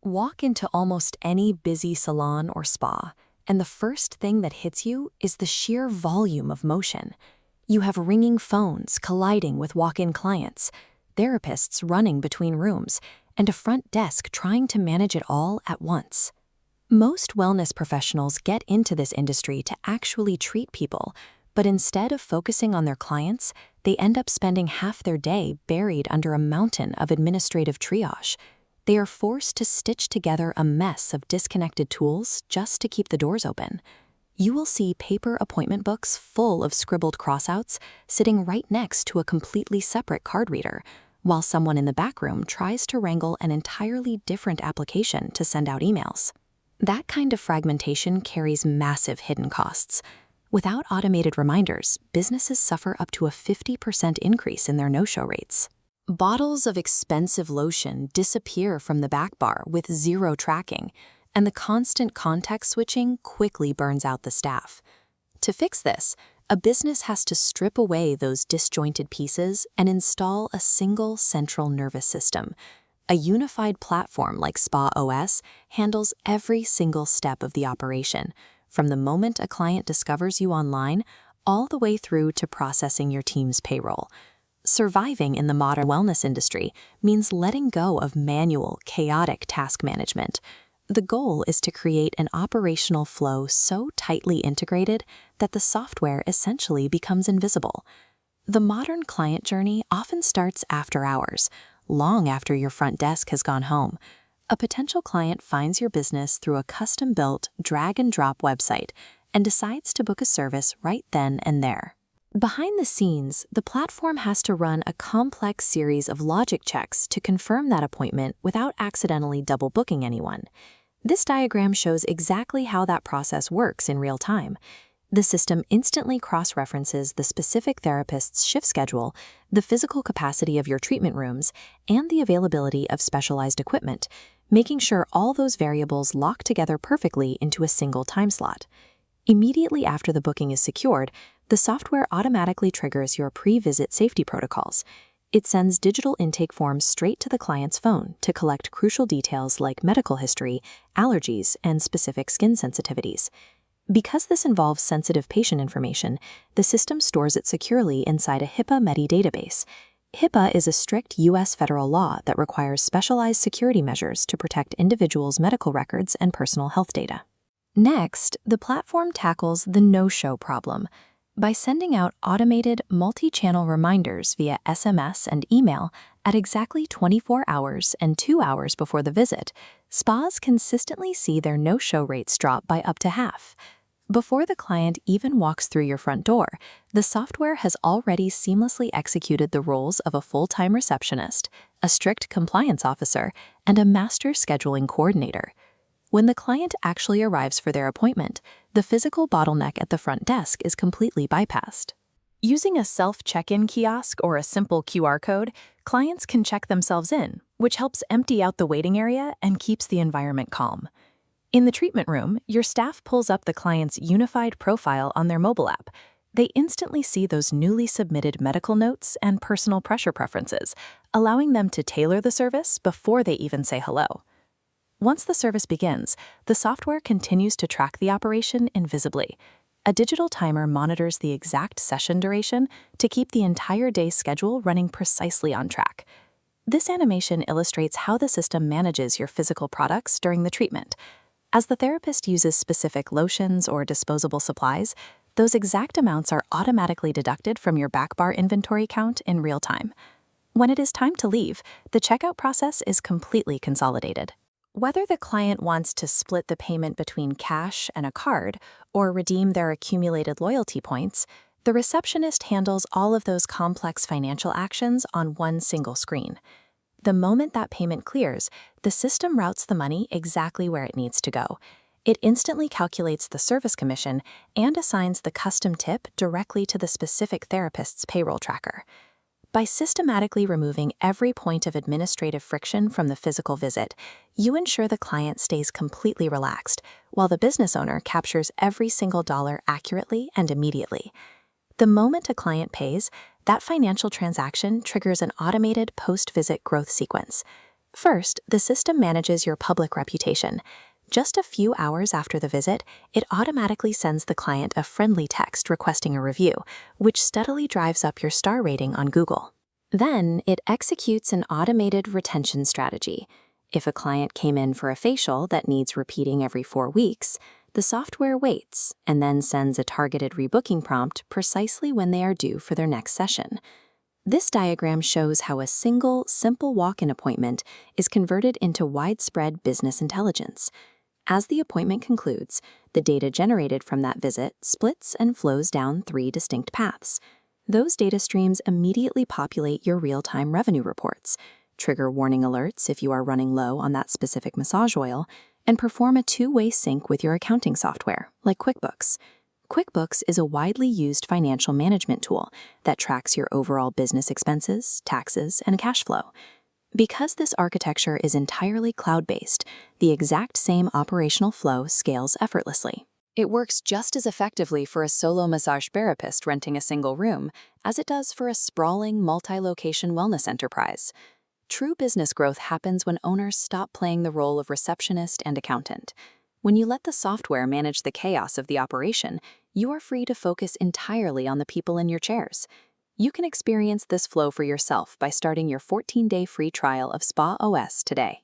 Walk into almost any busy salon or spa, and the first thing that hits you is the sheer volume of motion. You have ringing phones colliding with walk-in clients, therapists running between rooms, and a front desk trying to manage it all at once. Most wellness professionals get into this industry to actually treat people, but instead of focusing on their clients, they end up spending half their day buried under a mountain of administrative triage. They are forced to stitch together a mess of disconnected tools just to keep the doors open. You will see paper appointment books full of scribbled crossouts sitting right next to a completely separate card reader, while someone in the back room tries to wrangle an entirely different application to send out emails. That kind of fragmentation carries massive hidden costs. Without automated reminders, businesses suffer up to a 50% increase in their no-show rates. Bottles of expensive lotion disappear from the back bar with zero tracking, and the constant context switching quickly burns out the staff. To fix this, a business has to strip away those disjointed pieces and install a single central nervous system. A unified platform like SpaOS handles every single step of the operation, from the moment a client discovers you online all the way through to processing your team's payroll. Surviving in the modern wellness industry means letting go of manual, chaotic task management. The goal is to create an operational flow so tightly integrated that the software essentially becomes invisible. The modern client journey often starts after hours, long after your front desk has gone home. A potential client finds your business through a custom-built, drag-and-drop website and decides to book a service right then and there. Behind the scenes, the platform has to run a complex series of logic checks to confirm that appointment without accidentally double booking anyone. This diagram shows exactly how that process works in real time. The system instantly cross-references the specific therapist's shift schedule, the physical capacity of your treatment rooms, and the availability of specialized equipment, making sure all those variables lock together perfectly into a single time slot. Immediately after the booking is secured, the software automatically triggers your pre-visit safety protocols. It sends digital intake forms straight to the client's phone to collect crucial details like medical history, allergies, and specific skin sensitivities. Because this involves sensitive patient information, the system stores it securely inside a HIPAA metadatabase. HIPAA is a strict U.S. federal law that requires specialized security measures to protect individuals' medical records and personal health data. Next, the platform tackles the no-show problem. By sending out automated multi-channel reminders via SMS and email at exactly 24 hours and 2 hours before the visit, spas consistently see their no-show rates drop by up to half. Before the client even walks through your front door, the software has already seamlessly executed the roles of a full-time receptionist, a strict compliance officer, and a master scheduling coordinator. When the client actually arrives for their appointment, the physical bottleneck at the front desk is completely bypassed. Using a self-check-in kiosk or a simple QR code, clients can check themselves in, which helps empty out the waiting area and keeps the environment calm. In the treatment room, your staff pulls up the client's unified profile on their mobile app. They instantly see those newly submitted medical notes and personal pressure preferences, allowing them to tailor the service before they even say hello. Once the service begins, the software continues to track the operation invisibly. A digital timer monitors the exact session duration to keep the entire day's schedule running precisely on track. This animation illustrates how the system manages your physical products during the treatment. As the therapist uses specific lotions or disposable supplies, those exact amounts are automatically deducted from your back bar inventory count in real time. When it is time to leave, the checkout process is completely consolidated. Whether the client wants to split the payment between cash and a card or redeem their accumulated loyalty points, the receptionist handles all of those complex financial actions on one single screen. The moment that payment clears, the system routes the money exactly where it needs to go. It instantly calculates the service commission and assigns the custom tip directly to the specific therapist's payroll tracker. By systematically removing every point of administrative friction from the physical visit, you ensure the client stays completely relaxed, while the business owner captures every single dollar accurately and immediately. The moment a client pays, that financial transaction triggers an automated post-visit growth sequence. First, the system manages your public reputation. Just a few hours after the visit, it automatically sends the client a friendly text requesting a review, which steadily drives up your star rating on Google. Then, it executes an automated retention strategy. If a client came in for a facial that needs repeating every 4 weeks, the software waits and then sends a targeted rebooking prompt precisely when they are due for their next session. This diagram shows how a single, simple walk-in appointment is converted into widespread business intelligence. As the appointment concludes, the data generated from that visit splits and flows down 3 distinct paths. Those data streams immediately populate your real-time revenue reports, trigger warning alerts if you are running low on that specific massage oil, and perform a two-way sync with your accounting software, like QuickBooks. QuickBooks is a widely used financial management tool that tracks your overall business expenses, taxes, and cash flow. Because this architecture is entirely cloud-based, the exact same operational flow scales effortlessly. It works just as effectively for a solo massage therapist renting a single room as it does for a sprawling, multi-location wellness enterprise. True business growth happens when owners stop playing the role of receptionist and accountant. When you let the software manage the chaos of the operation, you are free to focus entirely on the people in your chairs. You can experience this flow for yourself by starting your 14-day free trial of SpaOS today.